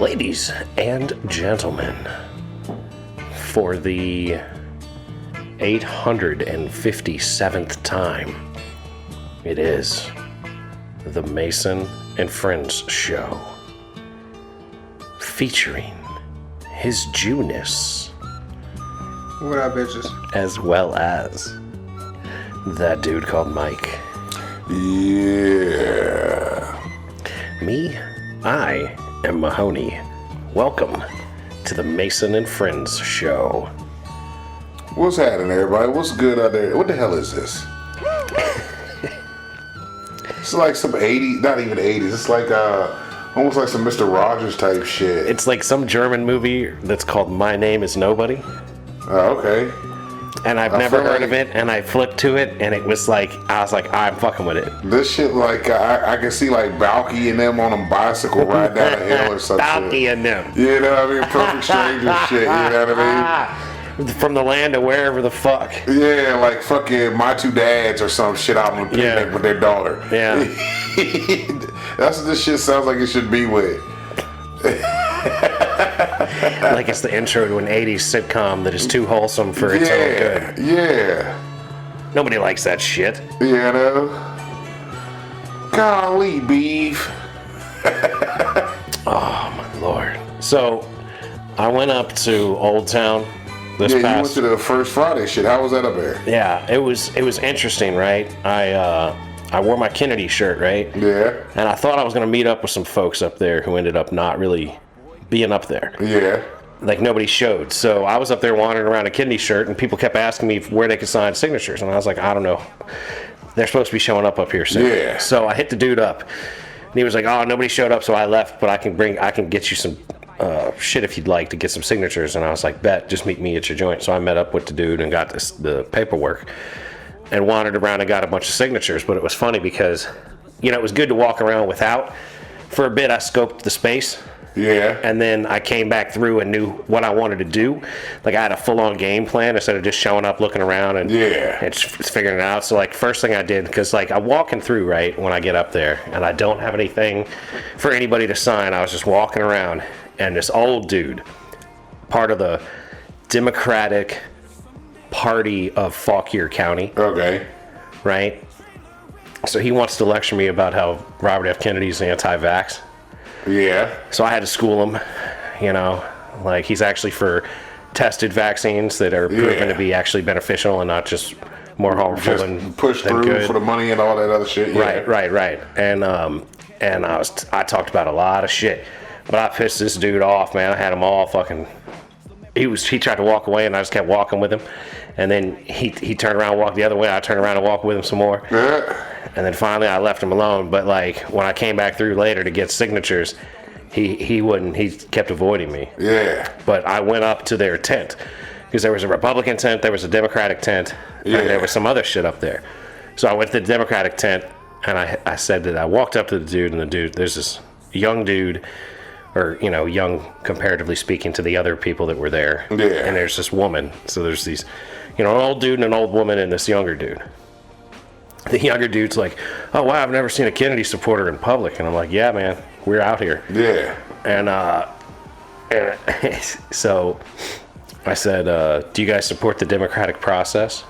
Ladies and gentlemen, for the 857th time, it is the Mason and Friends Show, featuring his Jewness, What up, bitches? as well as that dude called Mike. Yeah. Me, I am Mahoney. Welcome to the Mason and Friends Show. What's happening, everybody? What's good out there? What the hell is this? It's like some 80s, not even 80s. It's like almost like some Mr. Rogers type shit. It's like some German movie that's called My Name is Nobody. Oh, okay. And I've never heard of it, and I flipped to it, and it was like, I was like, I'm fucking with it. This shit, like, I can see, like, Balky and them on a bicycle riding down a hill or some Balky shit. and them. You know what I mean? Perfect Stranger shit, you know what I From the land of wherever the fuck. mean? Yeah, like fucking My Two Dads or some shit out on a picnic with their daughter. Yeah. That's what this shit sounds like it should be with. Like it's the intro to an 80s sitcom that is too wholesome for its own good. Yeah. Nobody likes that shit. You know? Golly, beef. Oh, my Lord. So, I went up to Old Town this Yeah, you went past... to the First Friday shit. How was that up there? Yeah, it was interesting, right? I wore my Kennedy shirt, right? Yeah. And I thought I was going to meet up with some folks up there who ended up not really being up there. Yeah. Like, nobody showed. So I was up there wandering around a Kennedy shirt, and people kept asking me where they could sign signatures. And I was like, I don't know. They're supposed to be showing up here soon. Yeah. So I hit the dude up. And he was like, oh, nobody showed up, so I left, but I can get you some shit if you'd like to get some signatures. And I was like, bet, just meet me at your joint. So I met up with the dude and got the paperwork and wandered around and got a bunch of signatures. But it was funny because, it was good to walk around without. For a bit, I scoped the space. Yeah. And then I came back through and knew what I wanted to do. Like, I had a full-on game plan instead of just showing up, looking around, and just figuring it out. So, like, first thing I did, because, like, I'm walking through, right, when I get up there, and I don't have anything for anybody to sign. I was just walking around, and this old dude, part of the Democratic Party of Fauquier County, Okay. right? So he wants to lecture me about how Robert F. Kennedy's anti-vax. Yeah. So I had to school him, like he's actually for tested vaccines that are proven to be actually beneficial and not just more harmful Just than push than through good. for the money and all that other shit. Yeah. Right. And I talked about a lot of shit, but I pissed this dude off, man. I had him all fucking. He tried to walk away, and I just kept walking with him, and then he turned around and walked the other way. I turned around and walked with him some more. Yeah. And then finally I left him alone. But like when I came back through later to get signatures, he wouldn't. He kept avoiding me. Yeah. But I went up to their tent because there was a Republican tent, there was a Democratic tent, and there was some other shit up there. So I went to the Democratic tent, and I said that I walked up to the dude, and the dude, there's this young dude, or young comparatively speaking to the other people that were there. Yeah. And there's this woman. So there's these, an old dude and an old woman and this younger dude. The younger dude's like, oh, wow, I've never seen a Kennedy supporter in public. And I'm like, yeah, man, we're out here. Yeah. And so I said, do you guys support the democratic process?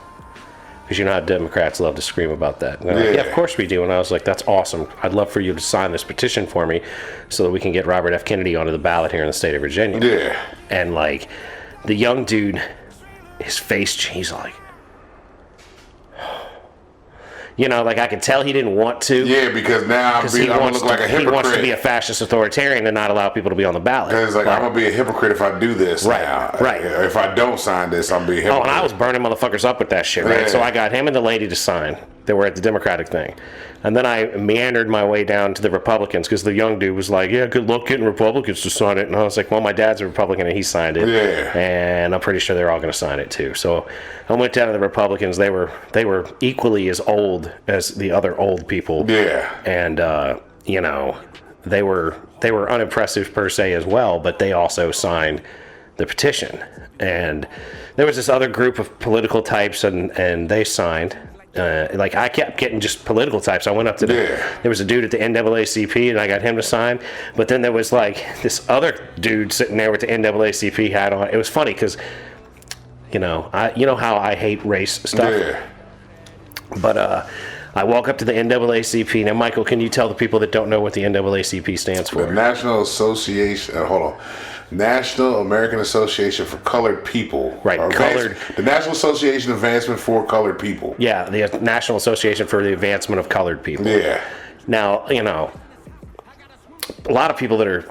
Because you know how Democrats love to scream about that. And they're like, yeah, of course we do. And I was like, that's awesome. I'd love for you to sign this petition for me so that we can get Robert F. Kennedy onto the ballot here in the state of Virginia. Yeah. And like, the young dude, his face, he's like, like I could tell he didn't want to. Yeah, because now I'm gonna look like a hypocrite. He wants to be a fascist authoritarian and not allow people to be on the ballot. Because I'm gonna be a hypocrite if I do this. Now. Right. If I don't sign this, I'm being a hypocrite. Oh, and I was burning motherfuckers up with that shit, right? Yeah. So I got him and the lady to sign. They were at the Democratic thing. And then I meandered my way down to the Republicans because the young dude was like, yeah, good luck getting Republicans to sign it. And I was like, well, my dad's a Republican and he signed it. Yeah. And I'm pretty sure they're all going to sign it too. So I went down to the Republicans. They were equally as old as the other old people. Yeah. And, they were unimpressive per se as well, but they also signed the petition. And there was this other group of political types and they signed. Like I kept getting just political types. I went up to there was a dude at the NAACP and I got him to sign, but then there was like this other dude sitting there with the NAACP hat on. It was funny because you know how I hate race stuff, but I walk up to the NAACP. Now, Michael, can you tell the people that don't know what the NAACP stands for? The National Association. National American Association for Colored People. Right, colored. The National Association Advancement for Colored People. Yeah, the National Association for the Advancement of Colored People. Yeah. Now, a lot of people that are,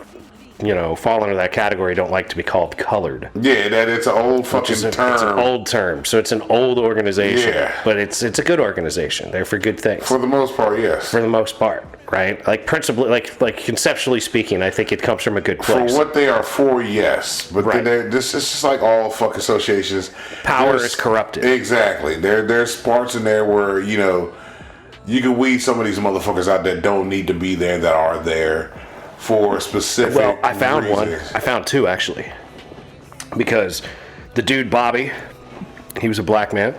fall under that category don't like to be called colored. Yeah, it's an old fucking term. It's an old term, so it's an old organization. Yeah. But it's a good organization. They're for good things. For the most part, yes. For the most part, right? Like principally, like conceptually speaking, I think it comes from a good place. For what they are for, yes. But right. This is just like all fucking associations. Power is corrupted. Exactly. There's parts in there where, you can weed some of these motherfuckers out that don't need to be there that are there for specific Well, I found reasons. one. I found two, actually. Because the dude, Bobby, he was a black man.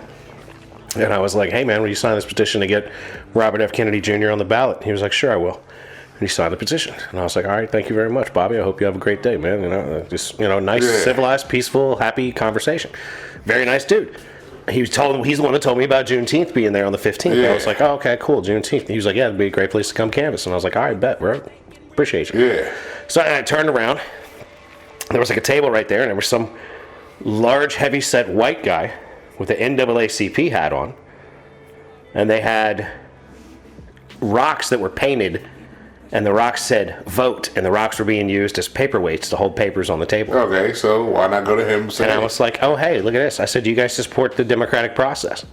And I was like, hey, man, will you sign this petition to get Robert F. Kennedy Jr. on the ballot? He was like, sure, I will. And he signed the petition. And I was like, all right, thank you very much, Bobby. I hope you have a great day, man. Nice, civilized, peaceful, happy conversation. Very nice dude. He's the one that told me about Juneteenth being there on the 15th. Yeah. I was like, oh, okay, cool, Juneteenth. He was like, yeah, it'd be a great place to come canvass. And I was like, all right, bet, bro. Appreciate you. Yeah. So I turned around. There was like a table right there, and there was some large, heavy-set white guy with the NAACP hat on. And they had rocks that were painted, and the rocks said, vote. And the rocks were being used as paperweights to hold papers on the table. Okay, so why not go to him and say... And I was like, oh, hey, look at this. I said, do you guys support the democratic process?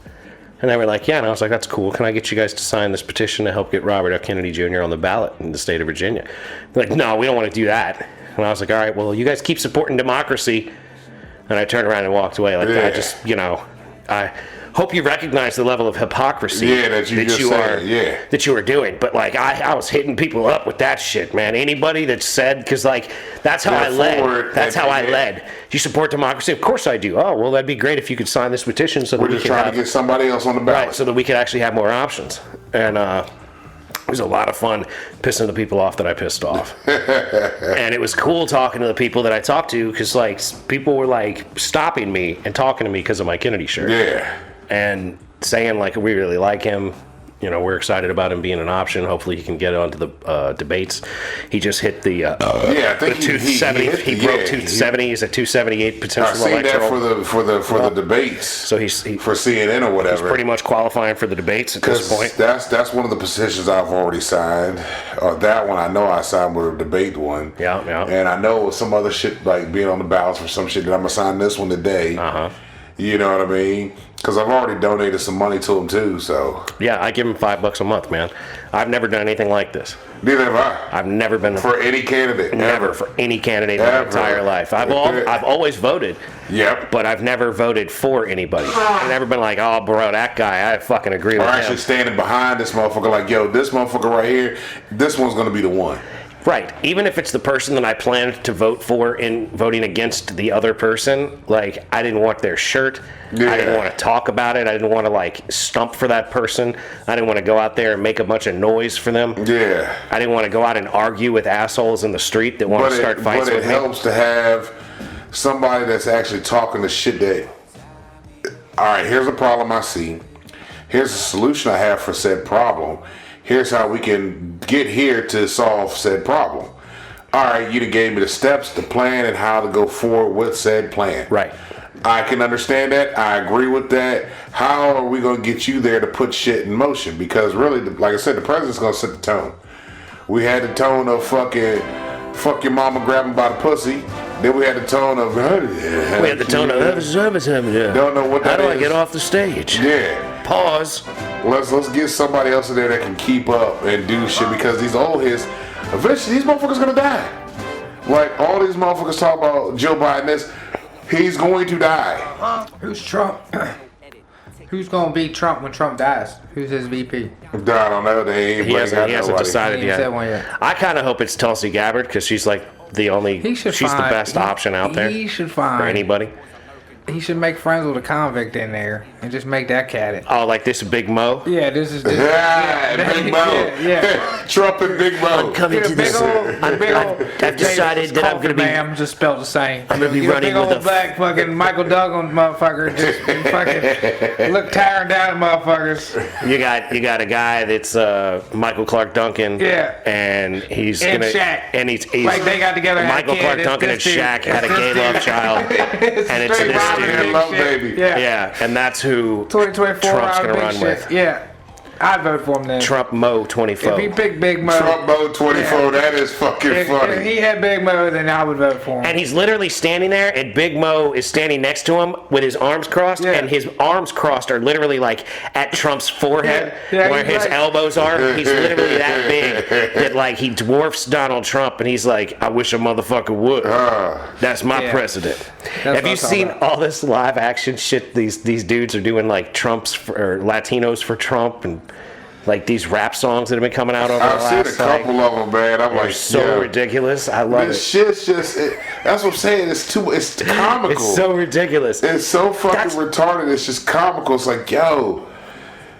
And they were like, yeah. And I was like, that's cool. Can I get you guys to sign this petition to help get Robert F. Kennedy Jr. on the ballot in the state of Virginia? They're like, no, we don't want to do that. And I was like, all right, well, you guys keep supporting democracy. And I turned around and walked away. Like, I just, I hope you recognize the level of hypocrisy that you are doing. But, like, I was hitting people up with that shit, man. Anybody that said, because, like, that's how I led. That's how I led. Do you support democracy? Of course I do. Oh, well, that'd be great if you could sign this petition so that we just can trying to get somebody else on the ballot. Right, so that we could actually have more options. And it was a lot of fun pissing the people off that I pissed off. And it was cool talking to the people that I talked to because, like, people were, like, stopping me and talking to me because of my Kennedy shirt. Yeah. And saying, like, we really like him. We're excited about him being an option. Hopefully he can get onto the debates. He just hit the I think the 270. He broke 270. He's at 278 potential electoral. I seen that for the debates. So he's for CNN or whatever. He's pretty much qualifying for the debates at this point. That's one of the petitions I've already signed. That one I know I signed with a debate one. Yeah. And I know some other shit like being on the ballots for some shit that I'm gonna sign this one today. You know what I mean? Because I've already donated some money to him too, so. Yeah, I give him $5 a month, man. I've never done anything like this. Neither have I. I've never been for any candidate. Never ever. For any candidate in my entire life. I've always voted. Yep. But I've never voted for anybody. I've never been like, oh, bro, that guy, I fucking agree with him. Or actually standing behind this motherfucker like, yo, this motherfucker right here, this one's gonna be the one. Right. Even if it's the person that I planned to vote for in voting against the other person, like, I didn't want their shirt. Yeah. I didn't want to talk about it. I didn't want to, like, stump for that person. I didn't want to go out there and make a bunch of noise for them. Yeah. I didn't want to go out and argue with assholes in the street that want to start fights with me. But it helps to have somebody that's actually talking the shit that, all right, here's a problem I see. Here's a solution I have for said problem. Here's how we can get here to solve said problem. All right, you done gave me the steps, the plan, and how to go forward with said plan. Right. I can understand that. I agree with that. How are we going to get you there to put shit in motion? Because really, like I said, the president's going to set the tone. We had the tone of fuck your mama grabbing by the pussy. Then we had the tone of... We had the tone of... Don't know what that is. How do I get off the stage? Yeah. Pause. Let's get somebody else in there that can keep up and do shit, because these old heads, eventually these motherfuckers gonna die. Like, all these motherfuckers talk about Joe Biden, he's going to die. Who's Trump? Who's gonna be Trump when Trump dies? Who's his VP? I don't know. He hasn't decided He ain't said one yet. I kind of hope it's Tulsi Gabbard, because she's like the only... She's the best option out there. He should find... For anybody. He should make friends with a convict in there and just make that cat it. Oh, like this Big Mo? Yeah, this is. Big Mo. Yeah. Trump and Big Mo. I'm coming to this. I've decided that I'm going to be. I'm just spelled the same. I'm going to be running with a black fucking Michael Douglas motherfucker. Just fucking look tired down, motherfuckers. You got a guy that's Michael Clark Duncan. Yeah. And he's and gonna. Shaq. And he's like they got together. Michael Clark Duncan and Shaq had a gay love child. And it's this dude. Love baby. Yeah. And that's who 2024 Trump's gonna run with. Yeah. I'd vote for him then. Trump Mo 24. If he picked Big Mo. Trump Mo 24, that is fucking funny. If he had Big Mo, then I would vote for him. And he's literally standing there, and Big Mo is standing next to him with his arms crossed, and his arms crossed are literally like at Trump's forehead, where his elbows are. He's literally that big that like he dwarfs Donald Trump, and he's like, I wish a motherfucker would. That's my president. Have you seen all this live action shit these dudes are doing, like or Latinos for Trump, and like these rap songs that have been coming out over the last. I've seen a couple of them, man. I'm like, so ridiculous. I love this shit's just. That's what I'm saying. It's comical. It's so ridiculous. It's so fucking retarded. It's just comical. It's like, yo.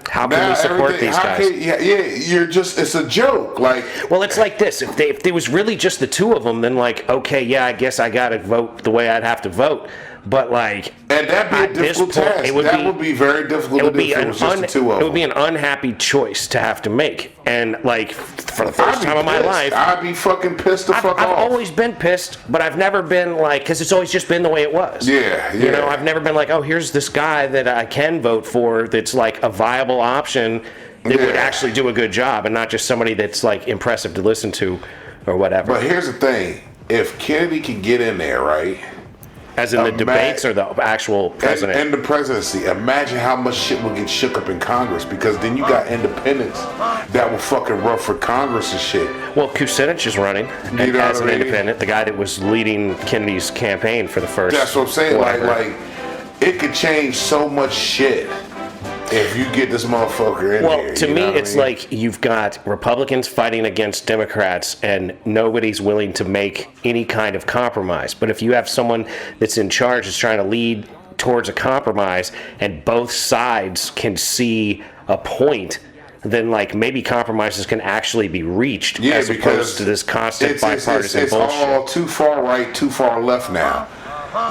How can we support these guys? You're just, it's a joke. Like, well, it's like this. If there was really just the two of them, then like, okay, yeah, I guess I gotta vote the way I'd have to vote. But like, and that'd be a difficult task. It would be very difficult to do if it was just the two of them. It would be an unhappy choice to have to make. And like, for the first time in my life, I'd be fucking pissed the fuck off. I've always been pissed, but I've never been like, because it's always just been the way it was. Yeah. You know, I've never been like, oh, here's this guy that I can vote for that's like a viable option that would actually do a good job, and not just somebody that's like impressive to listen to or whatever. But here's the thing: if Kennedy can get in there, right? As in the debates or the actual president? And the presidency. Imagine how much shit will get shook up in Congress, because then you got independents that will fucking run for Congress and shit. Well, Kucinich is running as an independent, the guy that was leading Kennedy's campaign for the first. That's what I'm saying. Like it could change so much shit if you get this motherfucker in there. Well, to me, it's like you've got Republicans fighting against Democrats, and nobody's willing to make any kind of compromise. But if you have someone that's in charge that's trying to lead towards a compromise, and both sides can see a point, then like maybe compromises can actually be reached, as opposed to this constant bipartisan bullshit. It's all too far right, too far left now.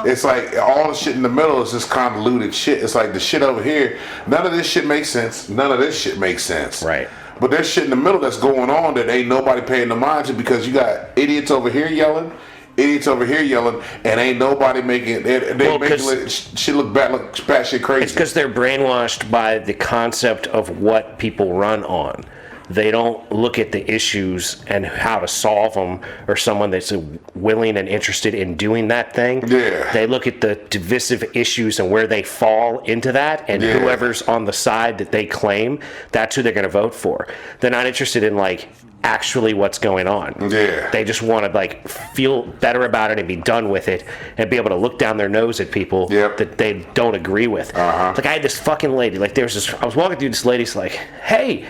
It's like all the shit in the middle is just convoluted shit. It's like the shit over here, none of this shit makes sense. None of this shit makes sense. Right. But there's shit in the middle that's going on that ain't nobody paying the mind to, because you got idiots over here yelling, idiots over here yelling, and ain't nobody making making shit look batshit crazy. It's because they're brainwashed by the concept of what people run on. They don't look at the issues and how to solve them, or someone that's willing and interested in doing that thing. Yeah. They look at the divisive issues and where they fall into that, and whoever's on the side that they claim, that's who they're going to vote for. They're not interested in like actually what's going on. Yeah. They just want to like feel better about it and be done with it, and be able to look down their nose at people that they don't agree with. Like I had this fucking lady, like I was walking through, this lady's like, hey,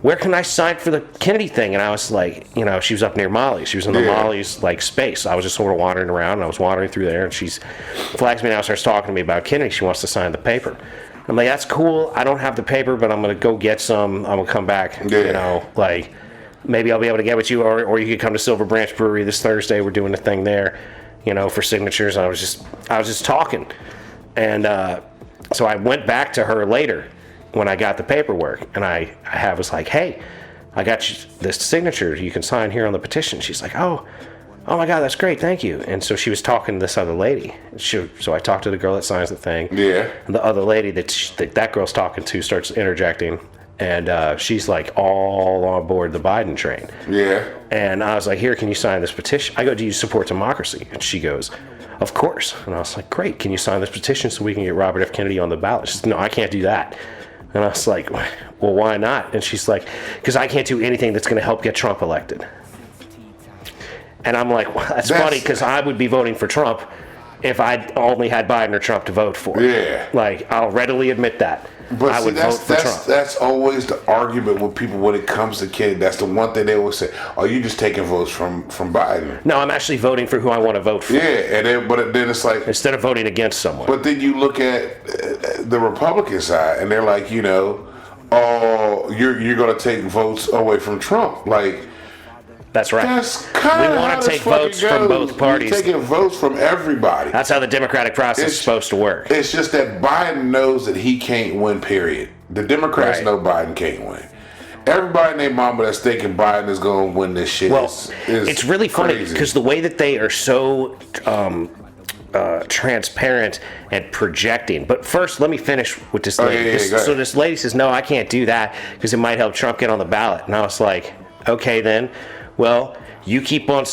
where can I sign for the Kennedy thing? And I was like, you know, she was up near Molly's. She was in the Molly's like space. I was just sort of wandering around, and I was wandering through there, and she flags me down, starts talking to me about Kennedy. She wants to sign the paper. I'm like, that's cool. I don't have the paper, but I'm gonna go get some. I'm gonna come back. You know, like maybe I'll be able to get with you, or you could come to Silver Branch Brewery this Thursday. We're doing a thing there, you know, for signatures. And I was just talking, and so I went back to her later when I got the paperwork, and I was like, hey, I got you this signature you can sign here on the petition. She's like, oh my God, that's great, thank you. And so she was talking to this other lady. So I talked to the girl that signs the thing. Yeah. And the other lady that girl's talking to starts interjecting, and she's like all on board the Biden train. Yeah. And I was like, here, can you sign this petition? I go, do you support democracy? And she goes, of course. And I was like, great, can you sign this petition so we can get Robert F. Kennedy on the ballot? She said, no, I can't do that. And I was like, well, why not? And she's like, because I can't do anything that's going to help get Trump elected. And I'm like, well, that's funny, because I would be voting for Trump if I only had Biden or Trump to vote for. Yeah. Like, I'll readily admit that. But I see, would vote for Trump. that's always the argument with people when it comes to Kennedy. That's the one thing they always say. Oh, you just taking votes from Biden. No, I'm actually voting for who I want to vote for. Yeah, and then it's like, Instead of voting against someone. but then you look at the Republican side, and they're like, oh, you're going to take votes away from Trump. Like, That's right. that's kind of We want to take votes from both parties. You're taking votes from everybody. That's how the democratic process is supposed to work. It's just that Biden knows that he can't win, period. The Democrats Right. know Biden can't win. Everybody named Mama that's thinking Biden is going to win this shit Well, is it's really funny crazy. because the way that they are so transparent and projecting. But first, let me finish with this lady. yeah, go ahead. So this lady says, no, I can't do that because it might help Trump get on the ballot. And I was like, okay, then. Well, you keep on...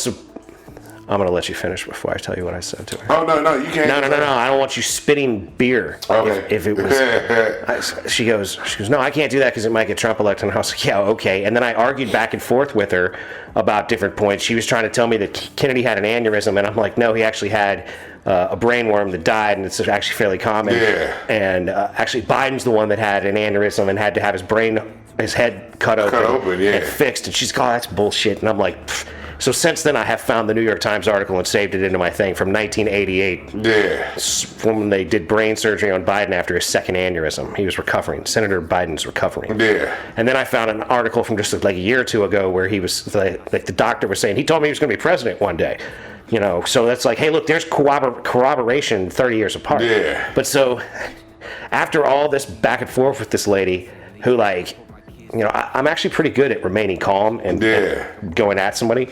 I'm going to let you finish before I tell you what I said to her. Oh, no, you can't. No. I don't want you spitting beer. Okay. If it was, she goes, no, I can't do that because it might get Trump elected. And I was like, yeah, okay. And then I argued back and forth with her about different points. She was trying to tell me that Kennedy had an aneurysm, and I'm like, no, he actually had a brain worm that died, and it's actually fairly common. Yeah. And actually, Biden's the one that had an aneurysm and had to have his head cut open, yeah. and fixed. And she's like, oh, that's bullshit. And I'm like, pfft. So since then, I have found the New York Times article and saved it into my thing from 1988. Yeah. When they did brain surgery on Biden after his second aneurysm. He was recovering. Senator Biden's recovering. Yeah. And then I found an article from just like a year or two ago where he was, like the doctor was saying, he told me he was going to be president one day. So that's like, hey, look, there's corroboration 30 years apart. Yeah. But so after all this back and forth with this lady who like, I'm actually pretty good at remaining calm and going at somebody.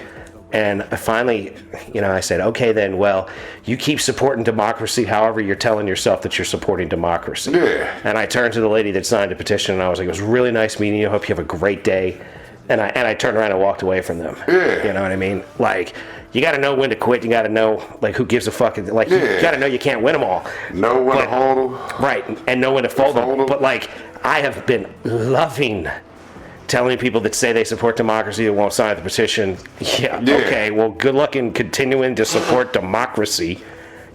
And finally, I said, okay, then, well, you keep supporting democracy however you're telling yourself that you're supporting democracy. Yeah. And I turned to the lady that signed the petition, and I was like, it was really nice meeting you. I hope you have a great day. And I turned around and walked away from them. Yeah. You know what I mean? Like, you got to know when to quit. You got to know, like, who gives a fuck. Like, you got to know you can't win them all. Know when to hold them. Right, and know when to fold them. But, like, I have been loving telling people that say they support democracy that won't sign the petition, okay, well, good luck in continuing to support democracy,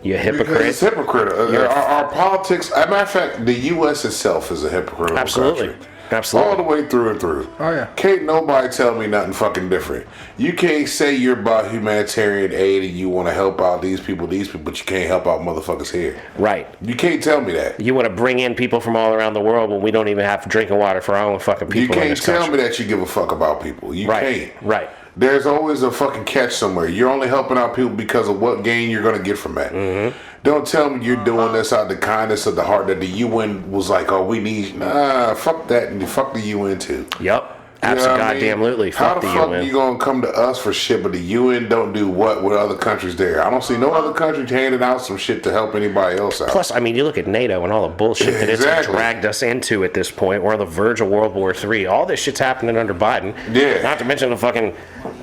you hypocrite. Because it's hypocritical. Our politics, as a matter of fact, the U.S. itself is a hypocritical country. Absolutely. All the way through and through. Oh, yeah. Can't nobody tell me nothing fucking different. You can't say you're about humanitarian aid and you want to help out these people, but you can't help out motherfuckers here. Right. You can't tell me that. You want to bring in people from all around the world when we don't even have drinking water for our own fucking people in this country. You can't tell me that you give a fuck about people. You can't. Right. There's always a fucking catch somewhere. You're only helping out people because of what gain you're going to get from that. Mm-hmm. Don't tell me you're doing this out of the kindness of the heart that the UN was like, oh, we need... Nah, fuck that and fuck the UN too. Yep. Absolutely. How the fuck are you going to come to us for shit, but the UN don't do what with other countries there? I don't see no other country handing out some shit to help anybody else out. Plus, I mean, you look at NATO and all the bullshit that it's dragged us into at this point. We're on the verge of World War III. All this shit's happening under Biden. Yeah. Not to mention the fucking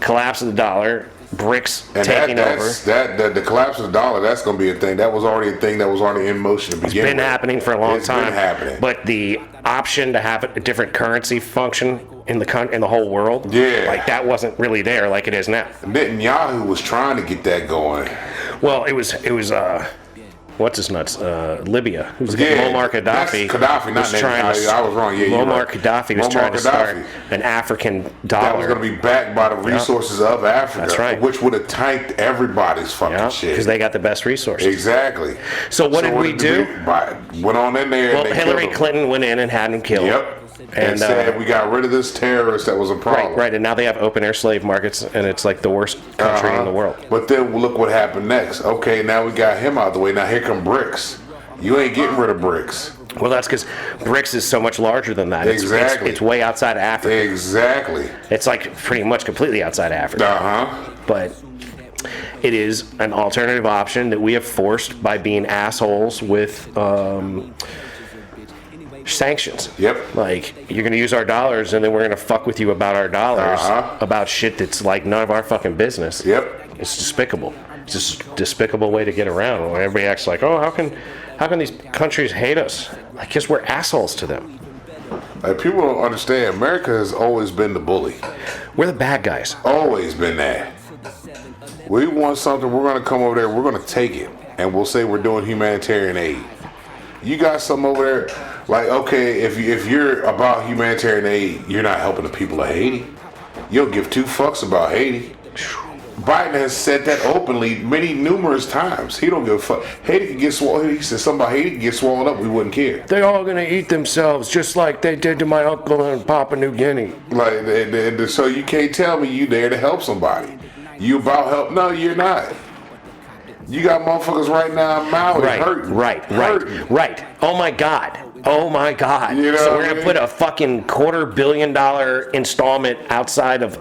collapse of the dollar, BRICS and taking over. The collapse of the dollar, that's going to be a thing. That was already a thing that was already in motion to begin with. It's been happening for a long time. It's been happening. But the option to have a different currency function in the whole world, like that wasn't really there like it is now. Netanyahu was trying to get that going. Well, it was what's his nuts? Libya. It was Muammar Gaddafi. Gaddafi, not Netanyahu. I was wrong. Yeah, Muammar Gaddafi was trying to start an African dollar. That was going to be backed by the resources of Africa. That's right. Which would have tanked everybody's fucking shit. Because they got the best resources. Exactly. So what did we do? Went on in there. Well, Hillary Clinton went in and had him killed. Yep. And said we got rid of this terrorist that was a problem. Right, and now they have open air slave markets, and it's like the worst country in the world. But then look what happened next. Okay, now we got him out of the way. Now here come BRICS. You ain't getting rid of BRICS. Well, that's because BRICS is so much larger than that. Exactly. It's way outside of Africa. Exactly. It's like pretty much completely outside of Africa. But it is an alternative option that we have forced by being assholes with sanctions. Yep. Like, you're going to use our dollars, and then we're going to fuck with you about our dollars, about shit that's like none of our fucking business. Yep. It's despicable. It's just a despicable way to get around. When everybody acts like, oh, how can these countries hate us? I guess we're assholes to them. Like, people don't understand. America has always been the bully. We're the bad guys. Always been that. We want something, we're going to come over there, we're going to take it. and we'll say we're doing humanitarian aid. You got something over there, like, okay, if you're about humanitarian aid, you're not helping the people of Haiti. You don't give two fucks about Haiti. Biden has said that openly numerous times. He don't give a fuck. Haiti can get swallowed. He said something about Haiti can get swallowed up. We wouldn't care. They all gonna eat themselves just like they did to my uncle in Papua New Guinea. Like, so you can't tell me you there to help somebody. You about help? No, you're not. You got motherfuckers right now in Maui hurting. Right. Oh my God. You know So we're what I gonna mean? put a fucking $250 million installment outside of,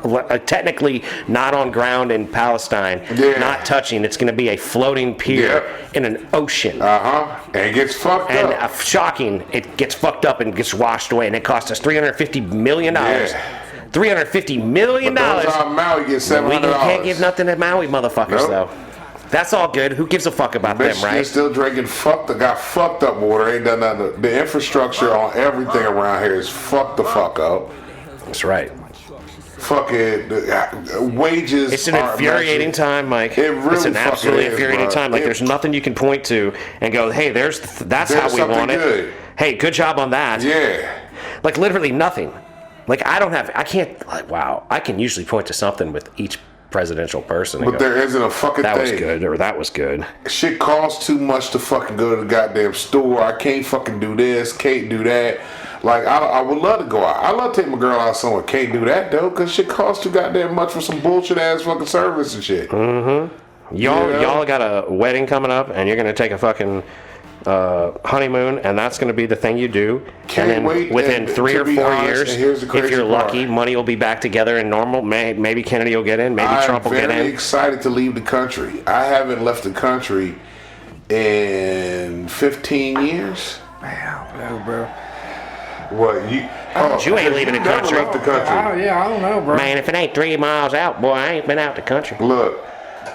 technically not on ground in Palestine, not touching. It's gonna be a floating pier in an ocean. And it gets fucked And up. shocking, it gets fucked up and gets washed away, and it cost us $350 million. $350 million. But those on Maui get We $700. can't give nothing to Maui motherfuckers though. That's all good. Who gives a fuck about them, Michigan right? still drinking got fucked up water. Ain't done nothing. The infrastructure on everything around here is fucked the fuck up. That's right. Fucking wages. It's an infuriating time, Mike. It really it's an absolutely fucking is, infuriating bro. time. Like, there's nothing you can point to and go, hey, that's how we something want it. good. Hey, good job on that. Yeah. Like, literally nothing. Like, I can usually point to something with each presidential person. And But go, there isn't a fucking that thing. was good, or that was good. Shit costs too much to fucking go to the goddamn store. I can't fucking do this, can't do that. Like, I would love to go out. I love to take my girl out somewhere. Can't do that, though, because shit costs too goddamn much for some bullshit ass fucking service and shit. Y'all got a wedding coming up, and you're going to take a fucking honeymoon, and that's going to be the thing you do. Can't and then wait, within and 3 to or be 4 honest, years, and here's the if crazy you're part. lucky, money will be back together and normal. Maybe Kennedy will get in, maybe Trump will get I'm very in. excited to leave the country. I haven't left the country in 15 years. No, bro. What you? You ain't leaving the never country. left the country. I don't know, bro. Man, if it ain't 3 miles out, boy, I ain't been out the country. Look,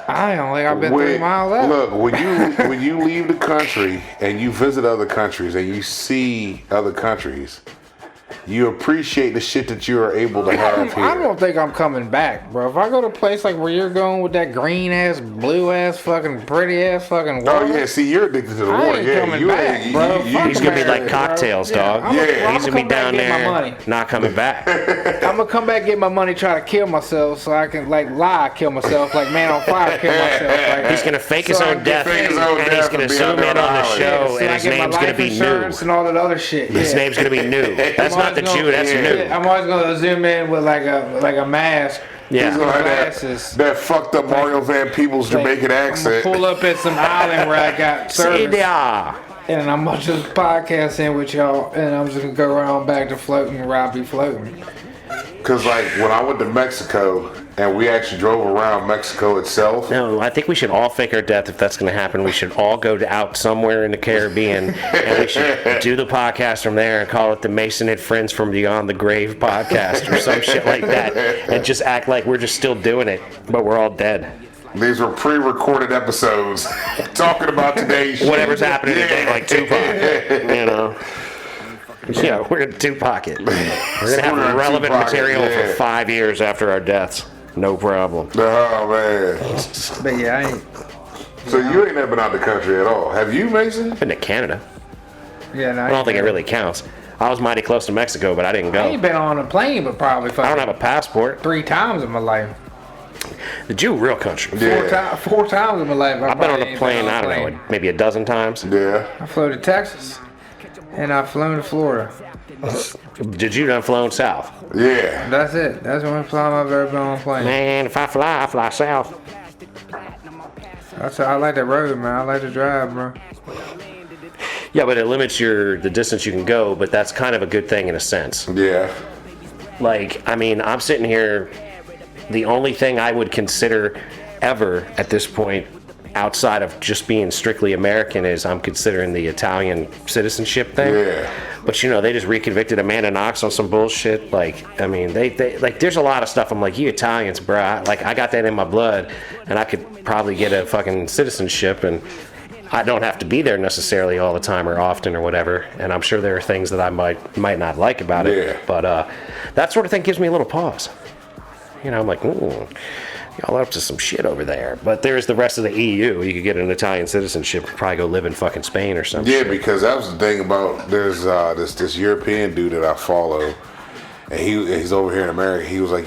I don't think I've been 3 miles out. Look, when you leave the country and you visit other countries and you see other countries, you appreciate the shit that you are able to have here. I don't think I'm coming back, bro. If I go to a place like where you're going with that green ass, blue ass, fucking pretty ass, fucking water. Oh yeah, see, you're addicted to the I water. ain't Yeah, coming you back, ain't. bro. Fuck He's gonna be like America, cocktails, bro. dog. Yeah. He's gonna be down get my there, money. not coming back. I'm gonna come back, get my money, try to kill myself, so I can kill myself, like Man on Fire, kill myself. Like, He's gonna fake his So I own can death, fake his own and he's death gonna and be zoom out there in on the on the show, so and I his get my name's gonna life be insurance new. and all that other shit. His name's gonna be new. That's not the Jew. That's new. I'm always gonna zoom in with like a mask. He's gonna Yeah. have Glasses. that fucked up Mario Van Peebles Jamaican accent. I'm gonna pull up at some island where I got See service, there. and I'm gonna just podcast in with y'all, and I'm just gonna go around back to floating where I'll be floating. Cause like when I went to Mexico and we actually drove around Mexico itself. No, I think we should all fake our death if that's going to happen. We should all go out somewhere in the Caribbean, and we should do the podcast from there and call it the Masonite Friends from Beyond the Grave podcast or some shit like that, and just act like we're just still doing it, but we're all dead. These were pre-recorded episodes talking about today's shit. Whatever's happening today, like Tupac, you know. Yeah, we're gonna Tupac it. We're gonna have We're gonna relevant Tupac it, material yeah. for 5 years after our deaths. No problem. Oh man. But yeah, I ain't. So you ain't never been out the country at all, have you, Mason? Been to Canada. Yeah, no, I don't think it really counts. I was mighty close to Mexico, but I didn't I ain't go. been on a plane, but probably I don't have a passport. 3 times in my life. The Jew, real country. Yeah. Four times in my life. I've been on probably a ain't plane, on I a don't plane. know, maybe a dozen times. Yeah. I flew to Texas, and I've flown to Florida. Did you done flown south? Yeah. That's it. That's the only time I've ever been on a plane. Man, if I fly south. I like the road, man. I like to drive, bro. Yeah, but it limits the distance you can go, but that's kind of a good thing in a sense. Yeah. Like, I mean, I'm sitting here, the only thing I would consider ever at this point outside of just being strictly American is I'm considering the Italian citizenship thing. Yeah. But you know, they just reconvicted Amanda Knox on some bullshit. Like, I mean, they like, there's a lot of stuff. I'm like, you Italians, bro. I got that in my blood, and I could probably get a fucking citizenship, and I don't have to be there necessarily all the time or often or whatever. And I'm sure there are things that I might not like about it. Yeah. But that sort of thing gives me a little pause. You know, I'm like, y'all are up to some shit over there. But there's the rest of the EU. You could get an Italian citizenship and probably go live in fucking Spain or something. Yeah, because that was the thing about there's this European dude that I follow, and he's over here in America. He was like,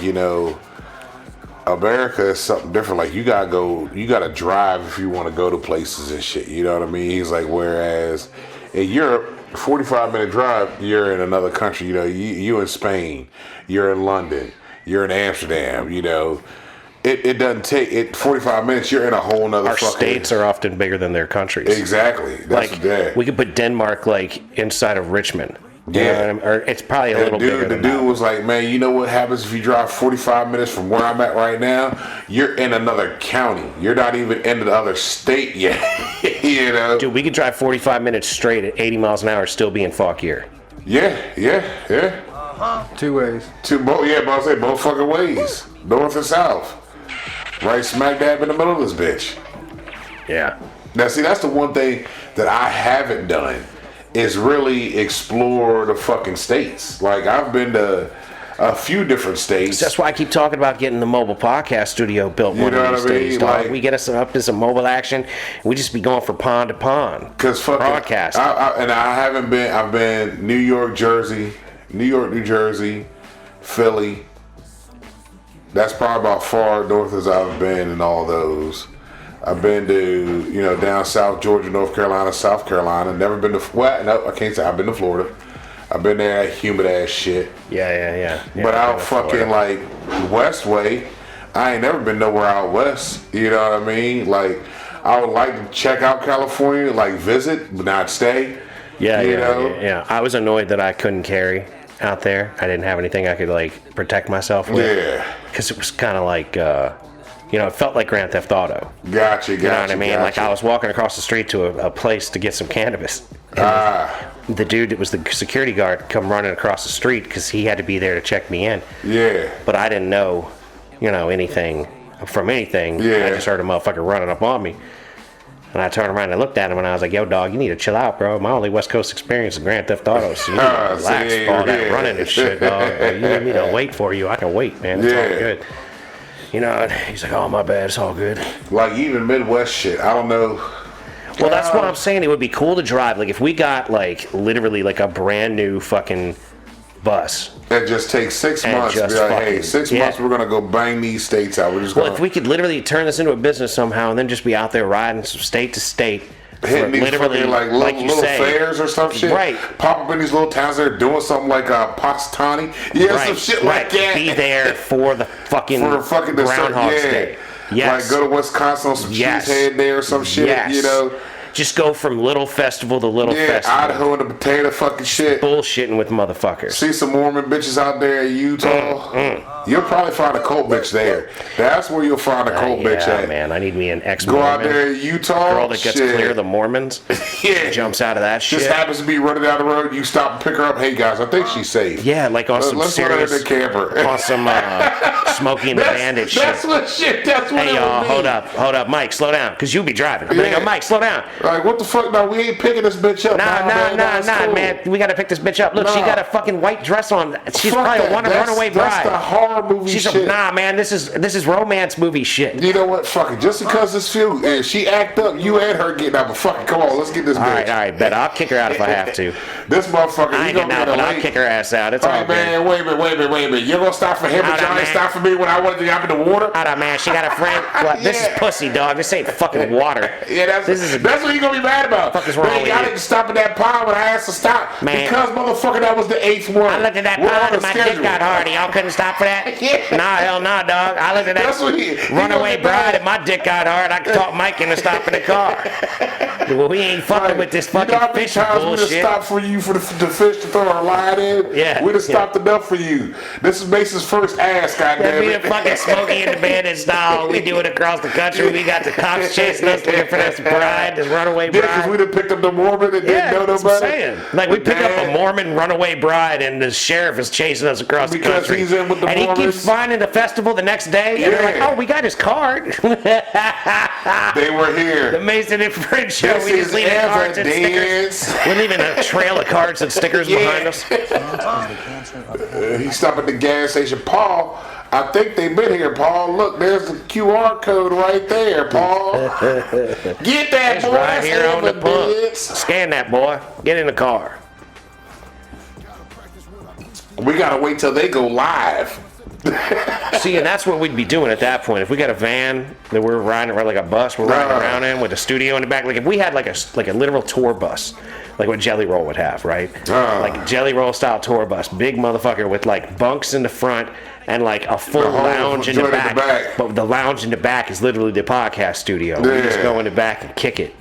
America is something different. Like you gotta drive if you want to go to places and shit. You know what I mean? He's like, whereas in Europe, 45-minute drive, you're in another country. You in Spain, you're in London, you're in Amsterdam. It doesn't take it 45 minutes. You're in a whole nother. Our states are often bigger than their countries. Exactly. That's we could put Denmark inside of Richmond. Yeah, or it's probably a little bigger. The dude was like, man, you know what happens if you drive 45 minutes from where I'm at right now? You're in another county. You're not even in the other state yet. Dude, we could drive 45 minutes straight at 80 miles an hour, still be in Fauquier. Yeah. 2 ways. Both fucking ways, north and south, right smack dab in the middle of this bitch. Yeah. Now, see, that's the one thing that I haven't done. Is really explore the fucking states. Like I've been to a few different states. That's why I keep talking about getting the mobile podcast studio built one of these days, dog. Like, we get us up to some mobile action. We just be going from pond to pond. Cause fucking broadcast. I haven't been. I've been New York, New Jersey, Philly. That's probably about far north as I've been in all those. I've been to, down south, Georgia, North Carolina, South Carolina. Never been to, no, I can't say I've been to Florida. I've been there, humid ass shit. Yeah. But out fucking like West way, I ain't never been nowhere out west. You know what I mean? Like, I would like to check out California, like visit, but not stay. Yeah. I was annoyed that I couldn't carry out there. I didn't have anything I could like protect myself with. Yeah. Because it was kind of like, it felt like Grand Theft Auto. Gotcha. You know what I mean? Like I was walking across the street to a place to get some cannabis. The dude that was the security guard come running across the street because he had to be there to check me in. Yeah. But I didn't know, anything from anything. Yeah. I just heard a motherfucker running up on me. And I turned around and looked at him and I was like, yo, dog, you need to chill out, bro. My only West Coast experience is Grand Theft Auto. So you need to relax for all that running and shit, dog. You need me to wait for you. I can wait, man. It's all good. He's like, oh, my bad. It's all good. Like, even Midwest shit, I don't know. Well, that's what I'm saying. It would be cool to drive. Like, if we got, literally, a brand new fucking bus. That just takes 6 months to be like, hey, 6 months, we're going to go bang these states out. We're just if we could literally turn this into a business somehow and then just be out there riding from state to state. Hitting these literally fucking, little fairs or some shit. Right. Pop up in these little towns that are doing something like Positani. Yeah, some shit like that. Be there for the fucking Groundhog's Day. Yes. Like go to Wisconsin on some cheesehead day or some shit, Just go from little festival to little festival. Yeah, Idaho and the potato fucking shit. Bullshitting with motherfuckers. See some Mormon bitches out there in Utah. You'll probably find a cult bitch there. That's where you'll find a cult bitch at. Man, I need me an ex-Mormon. Go out there in Utah. Girl that gets clear of the Mormons. Jumps out of that shit. Just happens to be running down the road. You stop and pick her up. Hey guys, I think she's safe. Yeah, like on some serious. Let's put her in the camper. On some Smokey and the Bandit shit. That's what shit. That's what. Hey y'all, hold up, Mike, slow down, cause you'll be driving. I'm gonna go, Mike, slow down. Like what the fuck? No, we ain't picking this bitch up. Nah, man. We gotta pick this bitch up. Look, she got a fucking white dress on. She's probably a runaway bride. That's the horror movie shit. Nah, man, this is romance movie shit. You know what? Fuck it. Just because this if she act up, you and her getting out. But fuck it, come on, let's get this bitch. All right, bet I'll kick her out if I have to. This motherfucker, I ain't getting out, but I'll kick her ass out. It's all right, man. Wait a minute. You're gonna stop for him, but y'all ain't stop for me when I wanted to jump in the water. Hold on, man. She got a friend. This is pussy, dog. This ain't fucking water. Yeah, that's what you gonna be mad about. What the fuck is wrong with you? I didn't stop at that pond when I asked to stop. Man. Because motherfucker, that was the 8th one. I looked at that pond and my dick got hard. Y'all couldn't stop for that? Nah, hell nah, dog. I looked at that runaway bride and my dick got hard. I talked Mike into stopping the car. Well, we ain't fucking with this fucking fishing bullshit. We'd have stopped for you for the fish to throw a line in. Yeah. We'd have stopped enough for you. This is Mason's first ass, goddamn it. That'd be the fucking Smokey and the Bandit style. We do it across the country. We got the cops chasing us looking for this bride, this runaway bride. Yeah, because we'd have picked up the Mormon and didn't know nobody. Saying. Like we pick up a Mormon runaway bride and the sheriff is chasing us across the country. He's in with the and Mormons. He keeps finding the festival the next day and they're like, oh, we got his card. They were here. The Mason and Fred show. This We just is leaving cards and stickers. evidence. We're leaving a trail of cards and stickers behind us. He stopped at the gas station. Paul, I think they've been here, Paul. Look, there's the QR code right there, Paul. Get that, It's boy. right That's here on the pump. evidence. Scan that, boy. Get in the car. We gotta wait till they go live. See, and that's what we'd be doing at that point. If we got a van that we're riding around, like a bus we're riding around in with a studio in the back, like if we had like a literal tour bus, like what Jelly Roll would have, right? Like Jelly Roll style tour bus, big motherfucker with like bunks in the front and like a full lounge in the back. But the lounge in the back is literally the podcast studio. We just go in the back and kick it.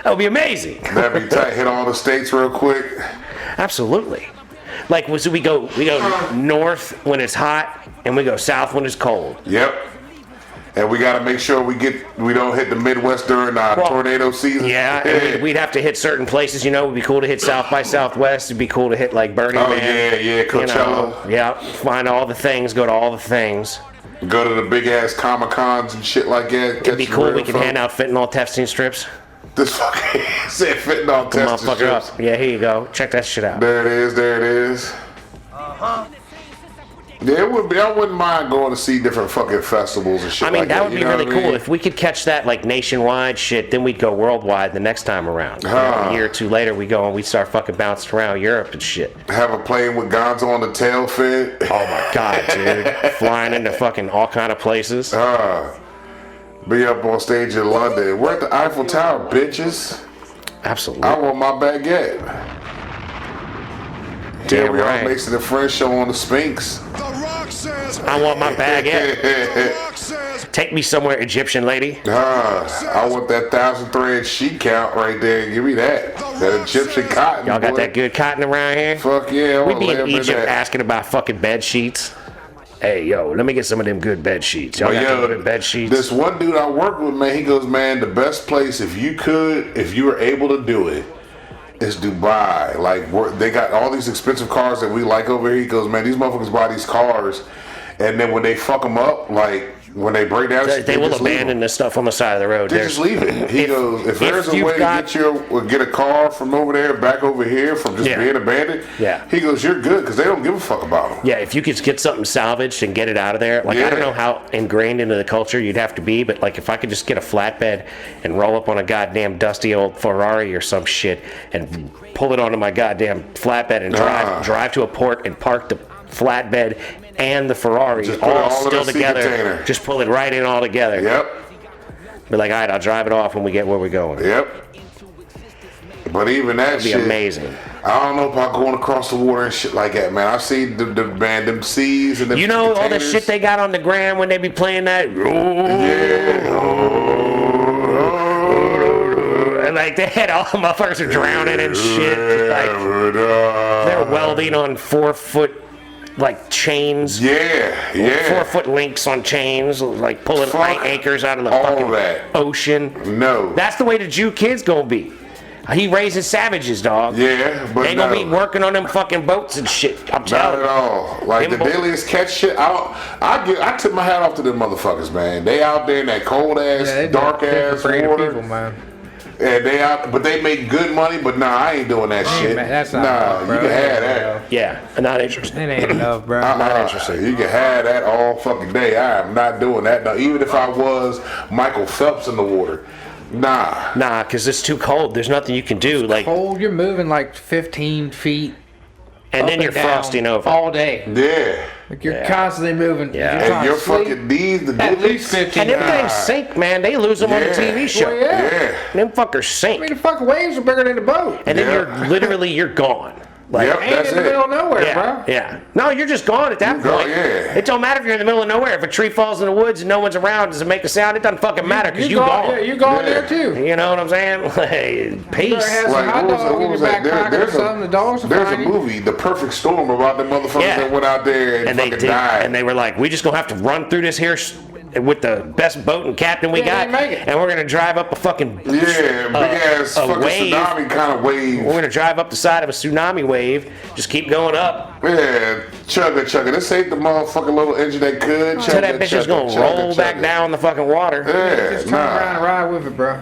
That would be amazing. That'd be tight. Hit all the states real quick. Absolutely. Like, so we go north when it's hot, and we go south when it's cold. Yep. And we gotta make sure we don't hit the Midwest during tornado season. Yeah, and we'd have to hit certain places. You know, it'd be cool to hit South by Southwest. It'd be cool to hit like Burning Man. Yeah, Coachella. You know, yeah, find all the things, go to all the things. Go to the big ass Comic Cons and shit like that. It'd be cool. We can hand out fentanyl testing strips. This fucking said fentanyl testing strips. Up. Yeah, here you go. Check that shit out. There it is. Yeah, it would be. I wouldn't mind going to see different fucking festivals and shit. I mean, like that would be really what I mean? cool if we could catch that like nationwide shit. Then we'd go worldwide the next time around. You know, a year or two later, we go and we start fucking bouncing around Europe and shit. Have a plane with Gonzo on the tail fin. Oh my god, dude! Flying into fucking all kind of places. Be up on stage in London. We're at the Eiffel Tower, bitches. Absolutely. I want my baguette. Damn we right. are Mason and Friends show on the Sphinx. I want my baguette. Take me somewhere, Egyptian lady. I want that 1,000 thread sheet count right there. Give me that. That Egyptian cotton. Y'all got boy. that good cotton around here? Fuck yeah. We be in Egypt asking about fucking bed sheets. Hey, yo, let me get some of them good bed sheets. Y'all got them good bed sheets? This one dude I work with, man, he goes, man, the best place, if you were able to do it, is Dubai. Like, they got all these expensive cars that we like over here. He goes, man, these motherfuckers buy these cars, and then when they fuck them up, like, when they break down, they will abandon this stuff on the side of the road. They just leave it. He goes, if there's a way to get a car from over there back over here from just being abandoned, he goes, you're good, because they don't give a fuck about them. Yeah, if you could get something salvaged and get it out of there, like I don't know how ingrained into the culture you'd have to be, but like if I could just get a flatbed and roll up on a goddamn dusty old Ferrari or some shit and pull it onto my goddamn flatbed and drive to a port and park the flatbed and the Ferrari all still together. Container. Just pull it right in all together. Yep. Be like, all right, I'll drive it off when we get where we're going. Yep. But even that shit, be amazing. I don't know about going across the water and shit like that, man. I see them seas and them all the shit they got on the gram when they be playing that. And like they had all the motherfuckers are drowning and shit. Like, they're welding on 4-foot like chains. 4-foot links on chains, like pulling anchors out of the fucking ocean. No. That's the way the Jew kid's gonna be. He raises savages, dog. Yeah, but they gonna be working on them fucking boats and shit. I'm telling you. Not at all. Like the dailiest catch shit. I tip my hat off to them motherfuckers, man. They out there in that cold ass, dark ass water. People, man. And they out, but they make good money. But nah, I ain't doing that shit. Man, that's not enough, bro. You can have that. Yeah, not interested. It ain't enough, bro. Not interested. You can have that all fucking day. I am not doing that. Now, even if I was Michael Phelps in the water. Nah, because it's too cold. There's nothing you can do. Like cold, you're moving like 15 feet. And then you're frosting over. All day. Yeah. Like you're constantly moving. And you're fucking at least 15 And them things sink, man. They lose them on the TV show. Well, yeah. Them fuckers sink. I mean, the fucking waves are bigger than the boat. And then you're gone. Like, ain't in the middle of nowhere, bro. Yeah. No, you're just gone at that point. It don't matter if you're in the middle of nowhere. If a tree falls in the woods and no one's around, does it make a sound? It doesn't fucking matter because you gone. Yeah, you gone there too. You know what I'm saying? Like, peace. You better have some hot dog in your back pocket or something. The dogs will There's find a you. movie, The Perfect Storm, about the motherfuckers that went out there and they fucking did, died. and they were like, we just gonna have to run through this here with the best boat and captain we got, make it. and we're gonna drive up a fucking big ass fucking wave. tsunami kind of wave. We're gonna drive up the side of a tsunami wave. Just keep going up. Yeah, chugga. This ain't the motherfucking little engine that could. So that bitch is gonna roll back down the fucking water. Yeah, Just turn around and ride with it, bro.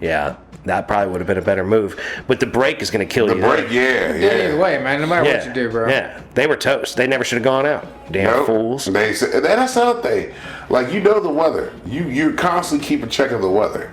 Yeah, that probably would have been a better move. But the brake is gonna kill The you. brake, Either way, man, no matter Yeah, what you do, bro. yeah, they were toast. They never should have gone out. Damn fools. They said, and that's the other thing. Like, you know the weather. You constantly keep a check of the weather.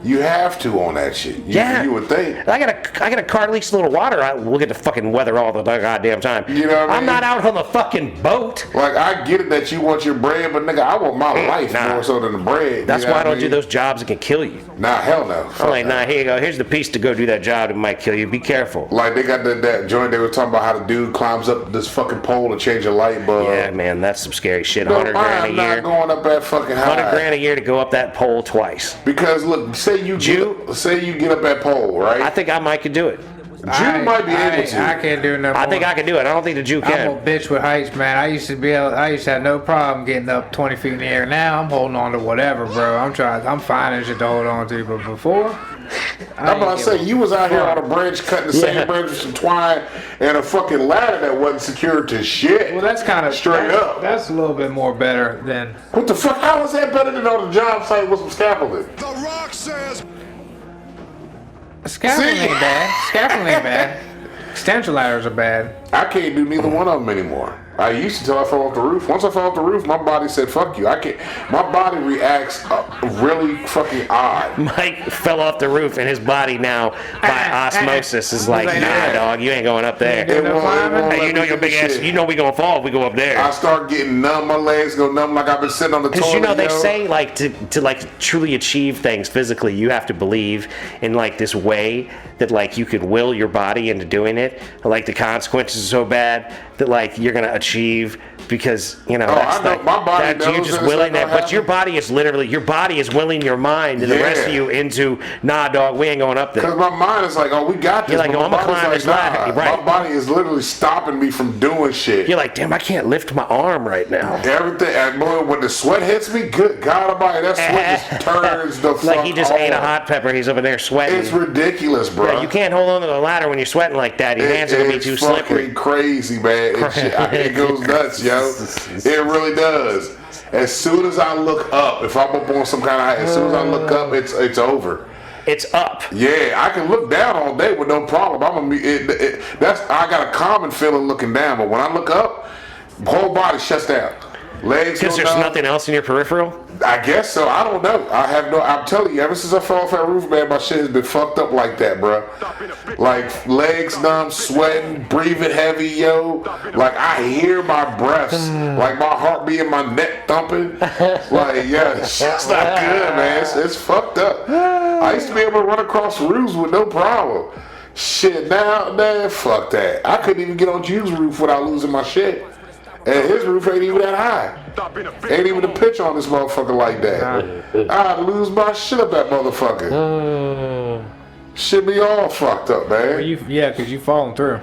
You have to on that shit. You would think. I got a car leaks a little water. I look at the fucking weather all the goddamn time. You know what I I'm mean? not out on the fucking boat. Like, I get it that you want your bread, but nigga, I want my life more so than the bread. That's you know why I what don't do those jobs that can kill you. Nah, hell no. I'm Fuck like, that. nah, here you go. Here's the piece to go do that job that might kill you. Be careful. Like, they got that joint they were talking about how the dude climbs up this fucking pole to change a light bulb. Yeah, man, that's some scary shit. No, 100 grand a I'm not year. going up that fucking high. 100 grand a year to go up that pole twice. Because look, say you get up that pole, right? I think I might could do it. Jew might be able to. I can't do nothing. I think I could do it. I don't think the Jew I'm can. a bitch with heights, man. I used to have no problem getting up 20 feet in the air. Now I'm holding on to whatever, bro. I'm finding shit to hold on to. But before, I'm about to say, you was out here on a branch cutting the same branch with some twine and a fucking ladder that wasn't secured to shit. Well, that's kind of straight up. That's a little bit more better than. What the fuck? How is that better than on the job site with some scaffolding? The Rock says. Scaffolding See? ain't bad. Scaffolding ain't bad. Extension ladders are bad. I can't do neither one of them anymore. I used to till I fell off the roof. Once I fell off the roof, my body said, fuck you. I can't. My body reacts really fucking odd. Mike fell off the roof, and his body now, by osmosis, is like, nah, dog, you ain't going up there. It won't Hey, you let know me your do big ass. shit. You know we gonna fall if we go up there. I start getting numb. My legs go numb like I've been sitting on the toilet. Because you know they yo. say like to like truly achieve things physically, you have to believe in like this way that like you could will your body into doing it. Like the consequences are so bad that like you're gonna achieve because you know that's I know. like My body that knows you're that just it's willing not that, gonna but your body is literally willing your mind and the rest of Yeah. you into nah, dog, we ain't going up there. Because my mind is like, oh, we got this. You're like, but oh, my I'ma body's climb like, this ladder. nah. Right. My body is literally stopping me from doing shit. You're like, damn, I can't lift my arm right now. Everything, and boy, when the sweat hits me, good God Almighty, that sweat just turns the fuck Like he just ate a on. hot pepper. He's over there sweating. It's ridiculous, bro. Yeah, you can't hold on to the ladder when you're sweating like that. Your hands are gonna be too It's slippery. fucking crazy, man. It goes nuts, yo. It really does. As soon as I look up, if I'm up on some kind of height, as soon as I look up, it's over. It's up. Yeah, I can look down all day with no problem. I got a common feeling looking down, but when I look up, whole body shuts down. Legs Because go there's numb. nothing else in your peripheral? I guess so. I don't know. I'm telling you, ever since I fell off that roof, man, my shit has been fucked up like that, bro. Like legs numb, sweating, breathing heavy, yo. Like I hear my breaths, like my heart beating, my neck thumping. Like yeah, it's not good, man. It's fucked up. I used to be able to run across roofs with no problem. Shit, now, man, fuck that. I couldn't even get on Jew's roof without losing my shit. And his roof ain't even that high. Ain't even a pitch on this motherfucker like that. I'd lose my shit up that motherfucker. Shit be all fucked up, man. Because you falling through.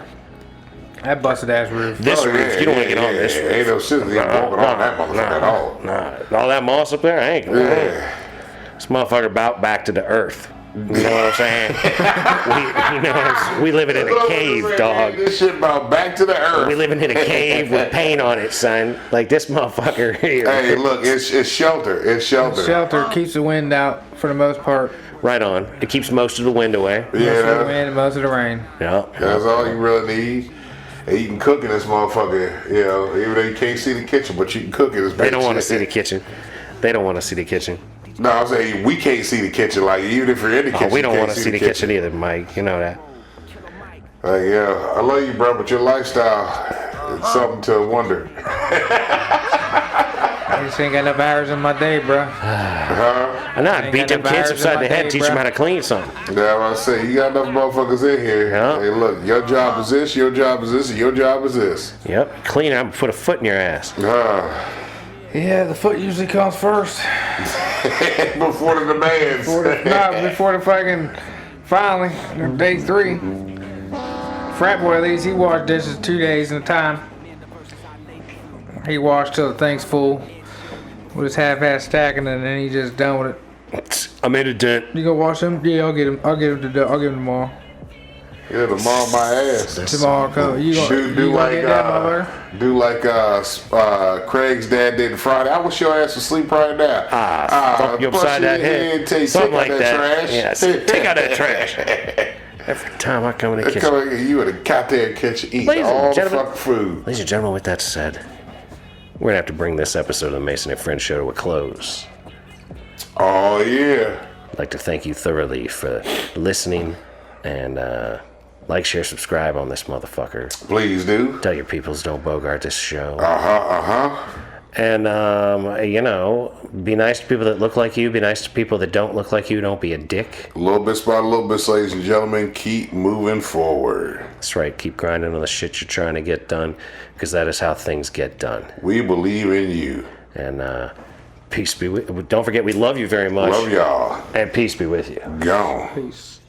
That busted ass roof. This roof, you don't want to get on this roof. Ain't no shit walking on that motherfucker at all. Nah, all that moss up there, I ain't going. This motherfucker about back to the earth. You know what I'm saying? we living in a cave, dog. This shit about back to the earth. We living in a cave with paint on it, son. Like this motherfucker here. Hey, look, it's shelter. It's shelter. Shelter keeps the wind out for the most part. Right on. It keeps most of the wind away. Most of the Yeah, wind and most of the rain. Yeah. that's all you really need. And you can cook in this motherfucker, you know, even though you can't see the kitchen, but you can cook in this bitch. They don't want to see the kitchen. They don't want to see the kitchen. No, I'm saying we can't see the kitchen. Like even if you're in the kitchen, We don't you want can't to see the kitchen either, Mike. You know that. Yeah, I love you, bro, but your lifestyle is something to wonder. I just ain't got enough hours in my day, bro. I know. Ain't Beat got them no kids virus in upside my the head, day, teach bruh. them how to clean something. Yeah, I say you got enough motherfuckers in here. Yeah. Hey, look, your job is this, your job is this, and your job is this. Yep. Clean it up and put a foot in your ass. Yeah, the foot usually comes first. Before the demands. Before the fucking finally, day 3. Frat boy, at least he washed dishes 2 days at a time. He washed till the thing's full. with his half-ass stacking, and then he just done with it. I made a dent. You gonna watch him? Yeah, I'll get him. I'll get him tomorrow. Yeah, tomorrow my ass. Tomorrow, come. You gonna Do get that, motherfucker? Craig's dad did Friday. I wish your ass was asleep right now. Fuck you upside that head. Something like that. Trash. Yes. Take out that trash. Every time I come in the kitchen. You would have got there and catch eat Ladies and all the gentlemen- fucking food. Ladies and gentlemen, with that said, we're gonna have to bring this episode of the Mason and Friends show to a close. Oh yeah. I'd like to thank you thoroughly for listening and like, share, subscribe on this motherfucker. Please do. Tell your peoples don't bogart this show. Uh-huh. And, be nice to people that look like you. Be nice to people that don't look like you. Don't be a dick. A little bit by a little bit, ladies and gentlemen, keep moving forward. That's right. Keep grinding on the shit you're trying to get done, because that is how things get done. We believe in you. And peace be with you. Don't forget, we love you very much. Love y'all. And peace be with you. Gone. Peace.